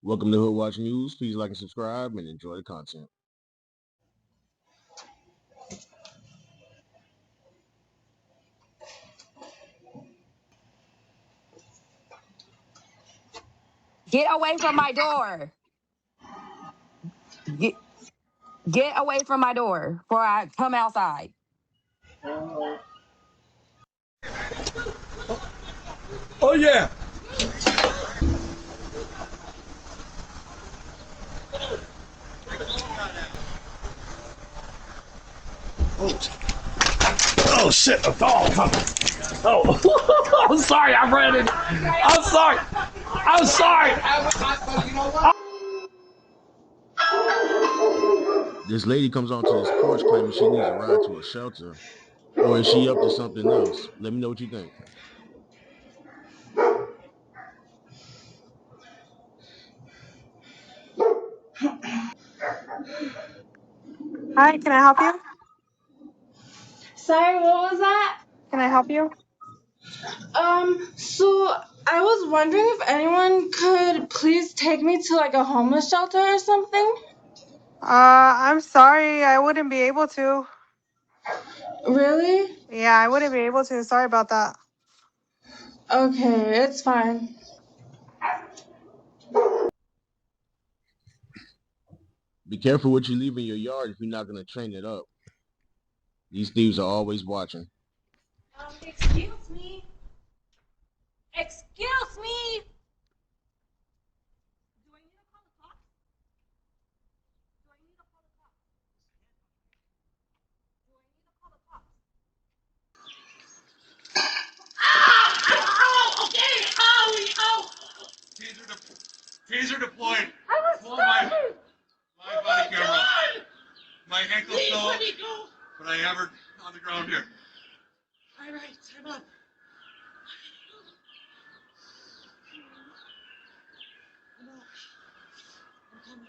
Welcome to Hood Watch News. Please like and subscribe and enjoy the content. Get away from my door. Get away from my door before I come outside. Oh, yeah. Oh, shit, a dog coming. Oh, I'm sorry, I ran in. I'm sorry. I'm sorry. This lady comes onto this porch claiming she needs a ride to a shelter. Or is she up to something else? Let me know what you think. Hi, can I help you? Sorry, what was that? Can I help you? So I was wondering if anyone could please take me to like a homeless shelter or something. I'm sorry, I wouldn't be able to. Really? Yeah, I wouldn't be able to. Sorry about that. Okay, it's fine. Be careful what you leave in your yard if you're not going to train it up. These thieves are always watching. Excuse me. Excuse me. Do I need to call the cops? Do I need to call the cops? Do I need to call the cops? Taser deployed. I was Pull my sorry. body camera. My ankle's still, but I have her on the ground here. All right, I'm up. I'm up. I'm coming.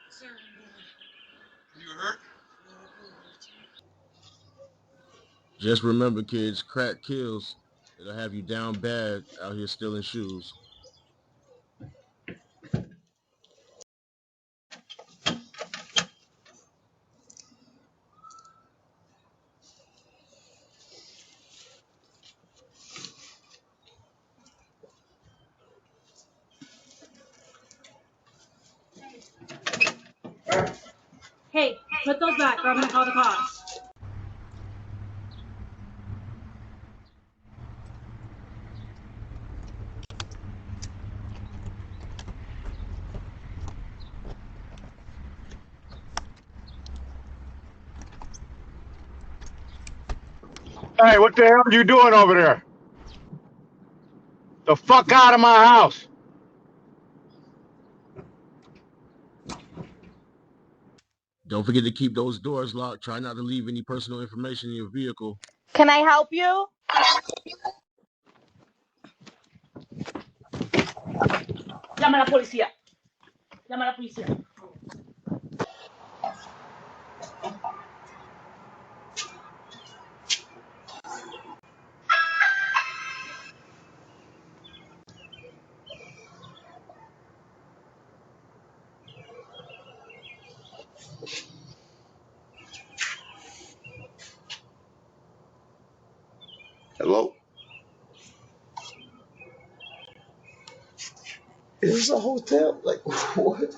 Sir, I'm You hurt? Just remember, kids, crack kills. It'll have you down bad out here stealing shoes. Hey, put those back or I'm gonna call the cops. Hey, what the hell are you doing over there? The fuck out of my house. Don't forget to keep those doors locked. Try not to leave any personal information in your vehicle. Can I help you? Llama a la policía. Llama a la policía. Hello? Is this a hotel? Like, what?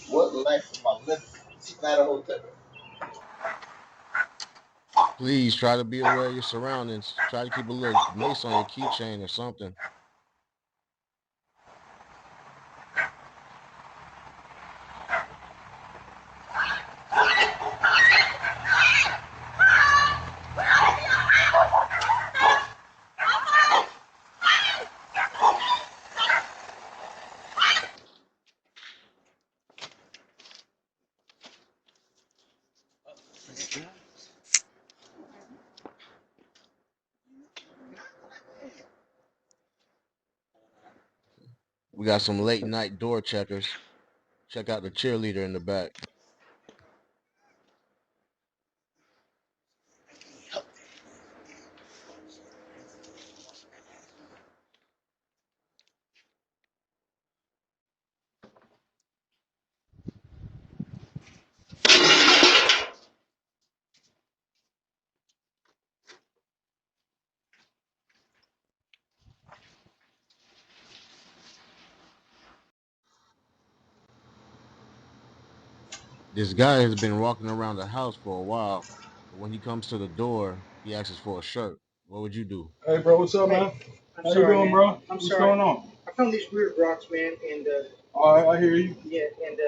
What life am I living? It's not a hotel. Please try to be aware of your surroundings. Try to keep a little mace on your keychain or something. We got some late night door checkers. Check out the cheerleader in the back. This guy has been walking around the house for a while, but when he comes to the door, he asks for a shirt. What would you do? Hey, bro, what's up, man? I'm How sorry, you doing, man. bro? I'm What's sorry. going on? I found these weird rocks, man, and All right, I hear you. yeah, and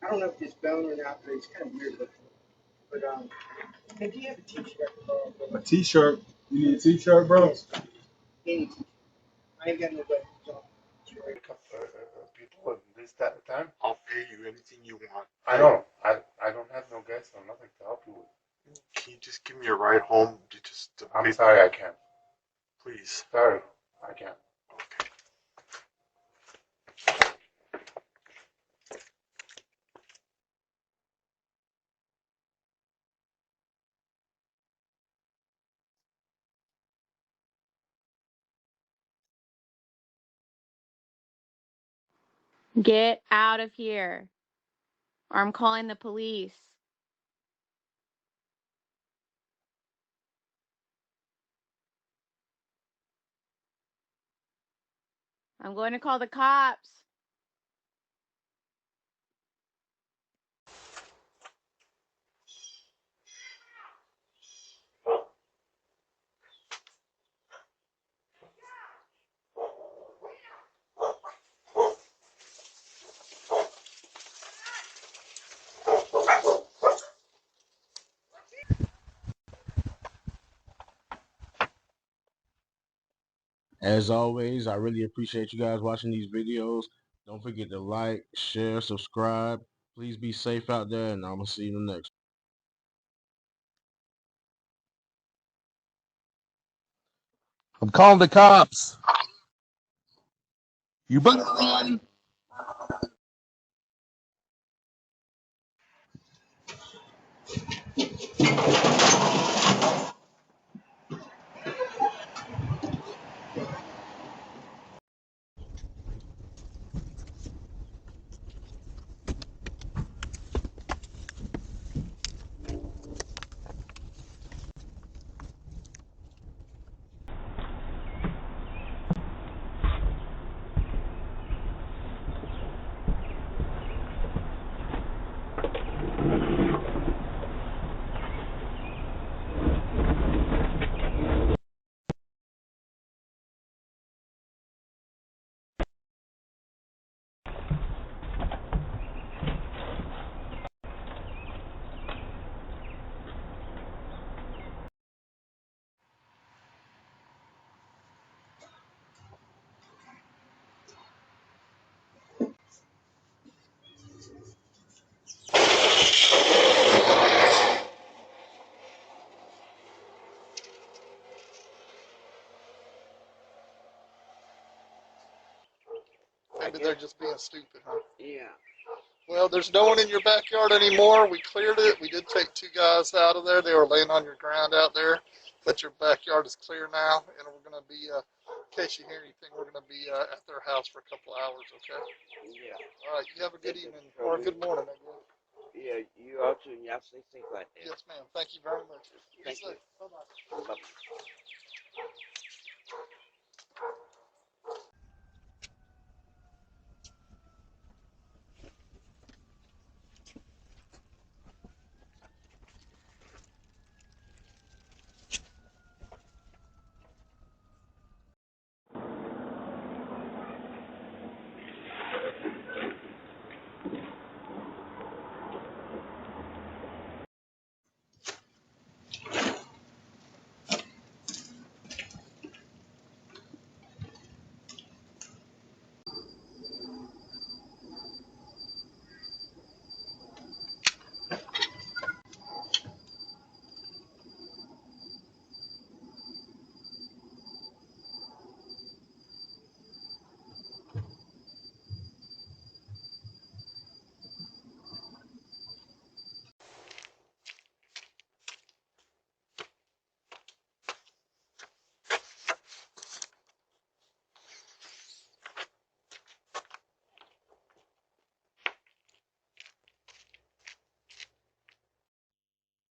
I don't know if it's bone or not, but it's kind of weird looking. But hey, do you have a T-shirt? A T-shirt. You need a T-shirt, bro? Yes, any T-shirt. I ain't got no weapons on. People in this time, I'll pay you anything you want. I know. I don't have no gas or nothing to help you with. Can you just give me a ride home? I'm sorry, I can't. Please. Sorry, I can't. Okay. Get out of here, or I'm calling the police. I'm going to call the cops. As always, I really appreciate you guys watching these videos. Don't forget to like, share, subscribe. Please be safe out there, and I'm going to see you in the next I'm calling the cops. You better run. Maybe they're just being stupid, huh? Yeah. Well, there's no one in your backyard anymore. We cleared it. We did take two guys out of there. They were laying on your ground out there. But your backyard is clear now, and we're going to be, in case you hear anything, we're going to be at their house for a couple hours, okay? Yeah. All right, you have a good evening, or a good morning, I guess. Yeah, you also, y'all stay safe out there. Yes, ma'am. Thank you very much. Thank you. Bye-bye. Bye-bye.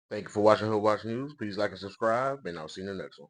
Thank you for watching Hood Watch News. Please like and subscribe, and I'll see you in the next one.